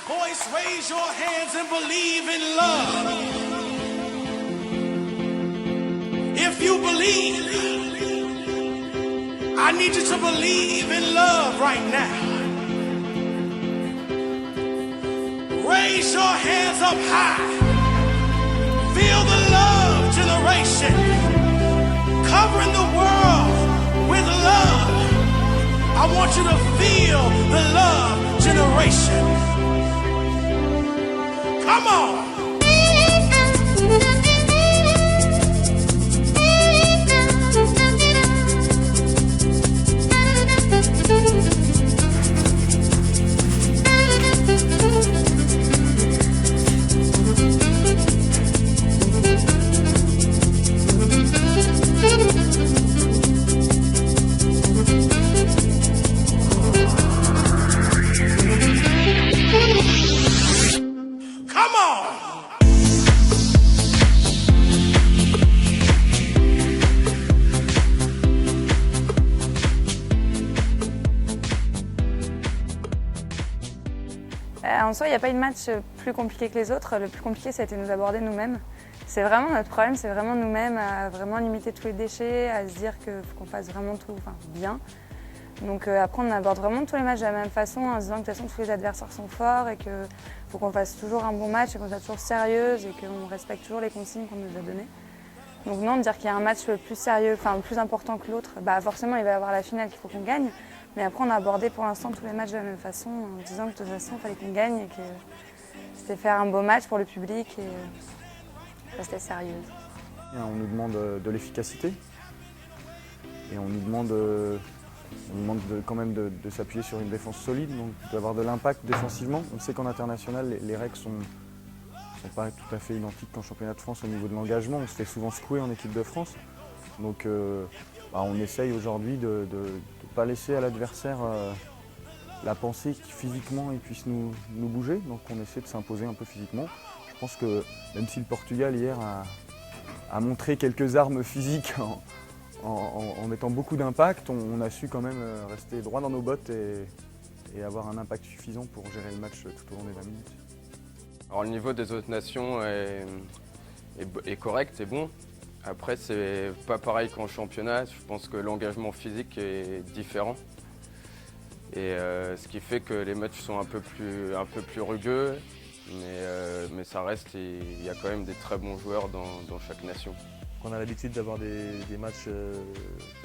Boys, raise your hands and believe in love. If you believe, I need you to believe in love right now. Raise your hands up high. Feel the love generation covering the world with love. I want you to feel the love generation. Come on. En soi, il n'y a pas eu de match plus compliqué que les autres. Le plus compliqué, ça a été de nous aborder nous-mêmes. C'est vraiment notre problème, c'est vraiment nous-mêmes, à vraiment limiter tous les déchets, à se dire qu'il faut qu'on fasse vraiment tout bien. Donc après, on aborde vraiment tous les matchs de la même façon, en se disant que de toute façon, tous les adversaires sont forts et qu'il faut qu'on fasse toujours un bon match et qu'on soit toujours sérieuse et qu'on respecte toujours les consignes qu'on nous a données. Donc non, de dire qu'il y a un match plus sérieux, plus important que l'autre, forcément, il va y avoir la finale qu'il faut qu'on gagne. Mais après, on a abordé pour l'instant tous les matchs de la même façon, en disant que de toute façon, il fallait qu'on gagne et que c'était faire un beau match pour le public et rester sérieuse. On nous demande de l'efficacité et on nous demande quand même de s'appuyer sur une défense solide, donc d'avoir de l'impact défensivement. On sait qu'en international, les règles sont pas tout à fait identiques qu'en championnat de France au niveau de l'engagement. On se fait souvent secouer en équipe de France. Donc on essaye aujourd'hui de ne pas laisser à l'adversaire la pensée qui physiquement il puisse nous bouger. Donc on essaie de s'imposer un peu physiquement. Je pense que même si le Portugal hier a montré quelques armes physiques en mettant beaucoup d'impact, on a su quand même rester droit dans nos bottes et avoir un impact suffisant pour gérer le match tout au long des 20 minutes. Alors le niveau des autres nations est correct, est bon. Après, c'est pas pareil qu'en championnat. Je pense que l'engagement physique est différent. Et ce qui fait que les matchs sont un peu plus rugueux. Mais ça reste, il y a quand même des très bons joueurs dans chaque nation. On a l'habitude d'avoir des matchs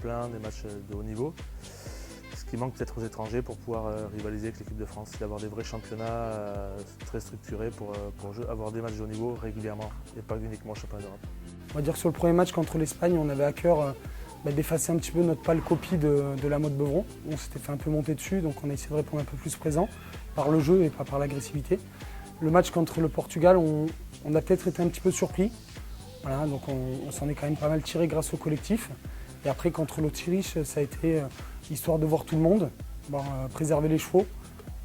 pleins, des matchs de haut niveau. Ce qui manque peut-être aux étrangers pour pouvoir rivaliser avec l'équipe de France, c'est d'avoir des vrais championnats très structurés pour avoir des matchs de haut niveau régulièrement et pas uniquement au championnat d'Europe. On va dire que sur le premier match contre l'Espagne, on avait à cœur d'effacer un petit peu notre pâle copie de la mode Beuvron. On s'était fait un peu monter dessus, donc on a essayé de répondre un peu plus présent par le jeu et pas par l'agressivité. Le match contre le Portugal, on a peut-être été un petit peu surpris. Voilà, donc on s'en est quand même pas mal tiré grâce au collectif. Et après, contre l'Autriche, ça a été histoire de voir tout le monde, préserver les chevaux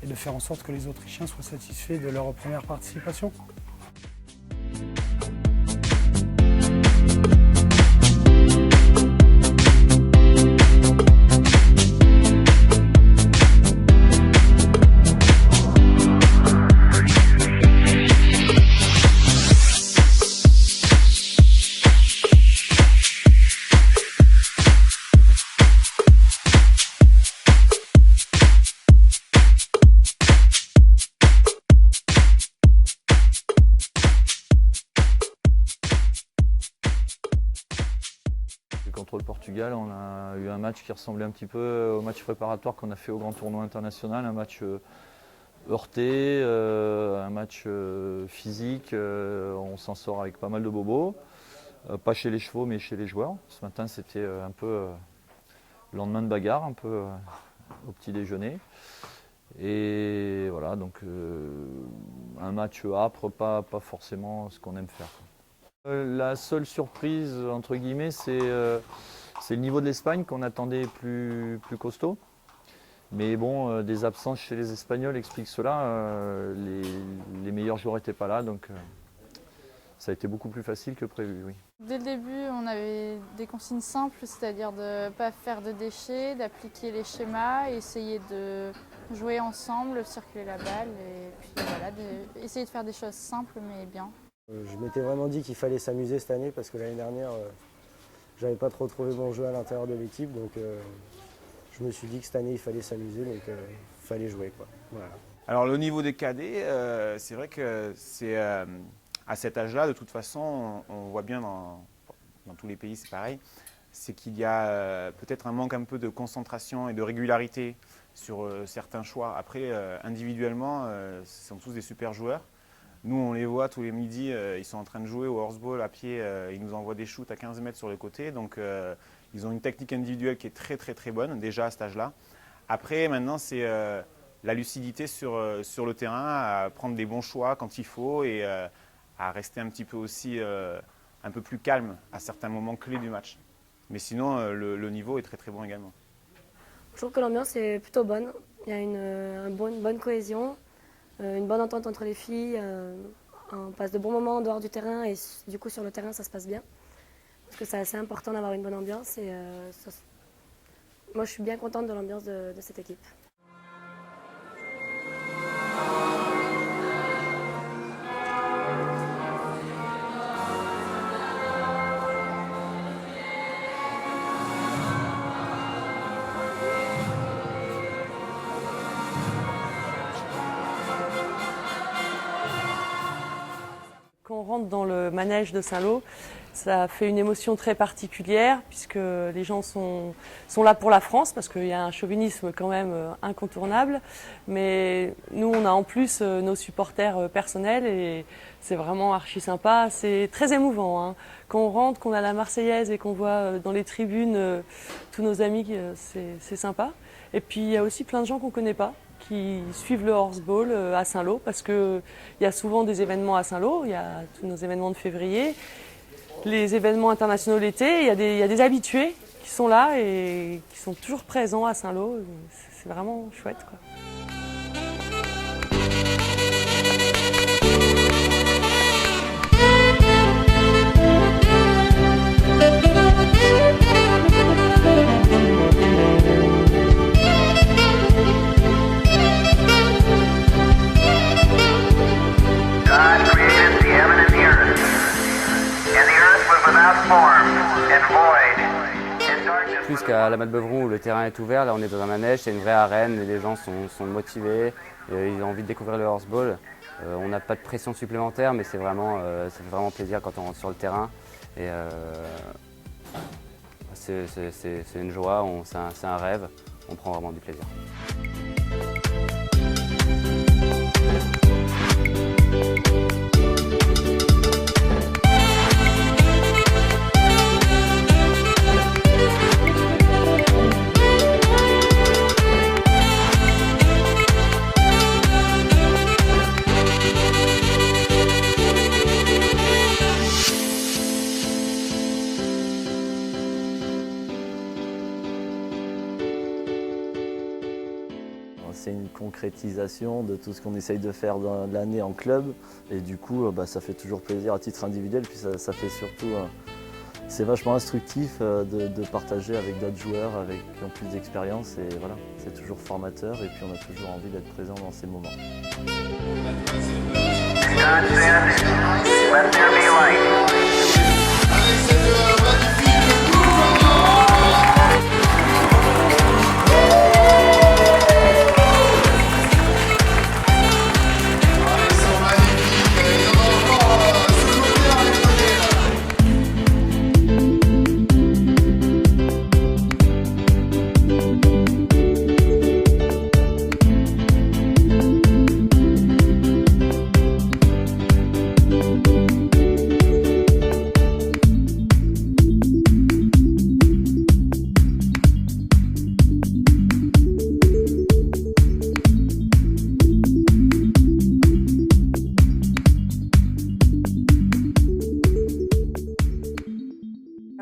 et de faire en sorte que les Autrichiens soient satisfaits de leur première participation. Contre le Portugal, on a eu un match qui ressemblait un petit peu au match préparatoire qu'on a fait au grand tournoi international, un match heurté, un match physique, on s'en sort avec pas mal de bobos, pas chez les chevaux mais chez les joueurs. Ce matin c'était un peu le lendemain de bagarre, un peu au petit déjeuner. Et voilà, donc un match âpre, pas forcément ce qu'on aime faire. La seule surprise, entre guillemets, c'est le niveau de l'Espagne qu'on attendait plus costaud. Mais bon, des absences chez les Espagnols expliquent cela. Les meilleurs joueurs n'étaient pas là, donc ça a été beaucoup plus facile que prévu, oui. Dès le début, on avait des consignes simples, c'est-à-dire de ne pas faire de déchets, d'appliquer les schémas, essayer de jouer ensemble, circuler la balle et puis voilà, essayer de faire des choses simples mais bien. Je m'étais vraiment dit qu'il fallait s'amuser cette année parce que l'année dernière, j'avais pas trop trouvé mon jeu à l'intérieur de l'équipe. Donc je me suis dit que cette année, il fallait s'amuser, donc il fallait jouer, quoi. Voilà. Alors le niveau des cadets, c'est vrai que c'est à cet âge-là, de toute façon, on voit bien dans tous les pays, c'est pareil, c'est qu'il y a peut-être un manque un peu de concentration et de régularité sur certains choix. Après, individuellement, ce sont tous des super joueurs. Nous, on les voit tous les midis, ils sont en train de jouer au horseball à pied, ils nous envoient des shoots à 15 mètres sur le côté, donc ils ont une technique individuelle qui est très très très bonne, déjà à cet âge-là. Après, maintenant, c'est la lucidité sur le terrain, à prendre des bons choix quand il faut et à rester un petit peu aussi un peu plus calme à certains moments clés du match. Mais sinon, le niveau est très très bon également. Je trouve que l'ambiance est plutôt bonne. Il y a une bonne cohésion, une bonne entente entre les filles. On passe de bons moments en dehors du terrain et du coup sur le terrain ça se passe bien. Parce que c'est assez important d'avoir une bonne ambiance et moi je suis bien contente de l'ambiance de cette équipe. Quand on rentre dans le manège de Saint-Lô, ça fait une émotion très particulière puisque les gens sont là pour la France parce qu'il y a un chauvinisme quand même incontournable. Mais nous, on a en plus nos supporters personnels et c'est vraiment archi sympa. C'est très émouvant, hein. Quand on rentre, qu'on a la Marseillaise et qu'on voit dans les tribunes tous nos amis, c'est sympa. Et puis il y a aussi plein de gens qu'on ne connaît pas, qui suivent le horseball à Saint-Lô parce qu'il y a souvent des événements à Saint-Lô, il y a tous nos événements de février, les événements internationaux l'été, il y a des habitués qui sont là et qui sont toujours présents à Saint-Lô, c'est vraiment chouette, quoi. Plus qu'à la Mat-Beuvron où le terrain est ouvert, là on est dans un manège, c'est une vraie arène et les gens sont motivés, ils ont envie de découvrir le horseball. On n'a pas de pression supplémentaire mais ça fait vraiment plaisir quand on rentre sur le terrain. Et c'est une joie, c'est un rêve, on prend vraiment du plaisir. C'est une concrétisation de tout ce qu'on essaye de faire dans l'année en club et du coup ça fait toujours plaisir à titre individuel puis ça fait surtout, c'est vachement instructif de partager avec d'autres joueurs qui ont plus d'expérience et voilà, c'est toujours formateur et puis on a toujours envie d'être présent dans ces moments.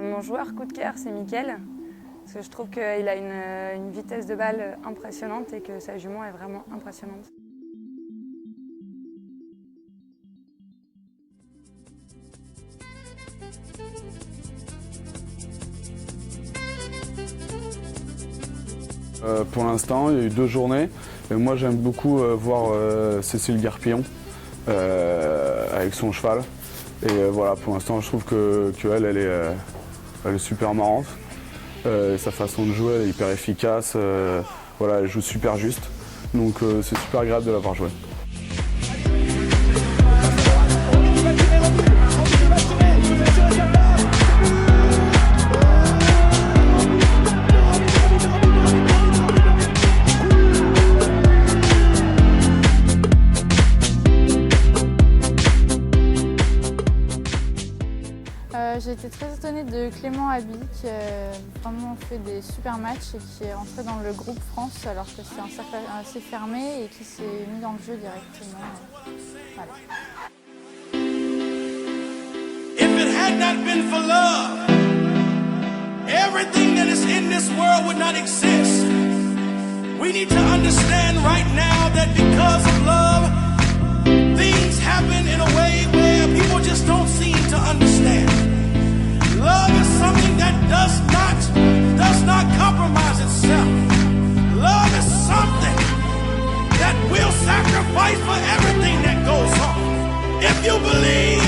Mon joueur coup de cœur, c'est Mickaël, parce que je trouve qu'il a une vitesse de balle impressionnante et que sa jument est vraiment impressionnante. Pour l'instant, il y a eu 2 journées. Et moi j'aime beaucoup voir Cécile Garpillon avec son cheval. Et voilà, pour l'instant je trouve qu'elle elle est super marrante. Sa façon de jouer elle est hyper efficace. Voilà, elle joue super juste. Donc c'est super agréable de l'avoir joué. J'ai été très étonnée de Clément Haby qui a vraiment fait des super matchs et qui est rentré dans le groupe France alors que c'est un cercle assez fermé et qui s'est mis dans le jeu directement. Voilà. If it had not been for love, everything that is in this world would not exist. We need to understand right now that because of love, things happen in a way where people just don't seem to understand. Love is something that does not compromise itself. Love is something that will sacrifice for everything that goes on. If you believe,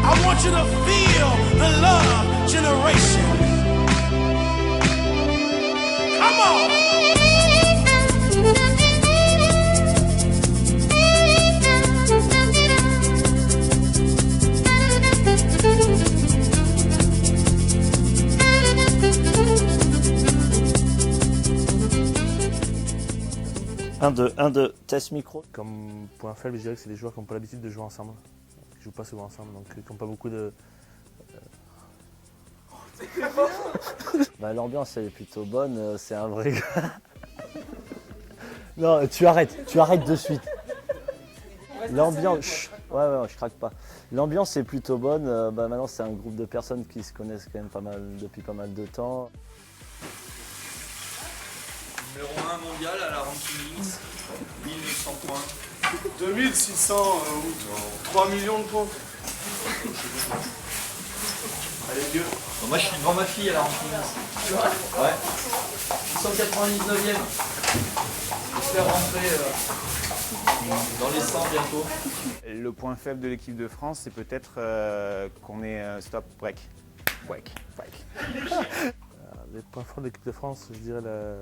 I want you to feel the love generation. Come on. Un, deux, test micro. Comme point faible, je dirais que c'est des joueurs qui n'ont pas l'habitude de jouer ensemble, qui ne jouent pas souvent ensemble, donc qui n'ont pas beaucoup de... Bah, l'ambiance elle est plutôt bonne, c'est un vrai gars. Non, tu arrêtes de suite. L'ambiance, ouais, je craque pas. L'ambiance est plutôt bonne, maintenant c'est un groupe de personnes qui se connaissent quand même pas mal, depuis pas mal de temps. Numéro 1 mondial à la ranking X, 1900 points. 2600 3 millions de points. Allez vieux. Bon, moi je suis devant ma fille à la ranking X. Ouais. 199e. J'espère rentrer dans les 100 bientôt. Le point faible de l'équipe de France, c'est peut-être qu'on est stop, break. Les points forts de l'équipe de France, je dirais la...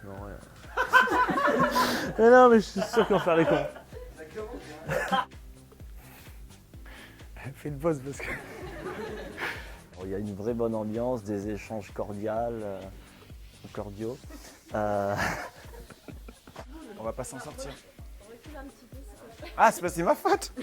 Non, rien. Mais non, mais je suis sûr qu'ils vont faire les cons. Fais une pause parce que... Il y a une vraie bonne ambiance, des échanges cordiaux. On va pas s'en sortir. Ah, c'est ma faute.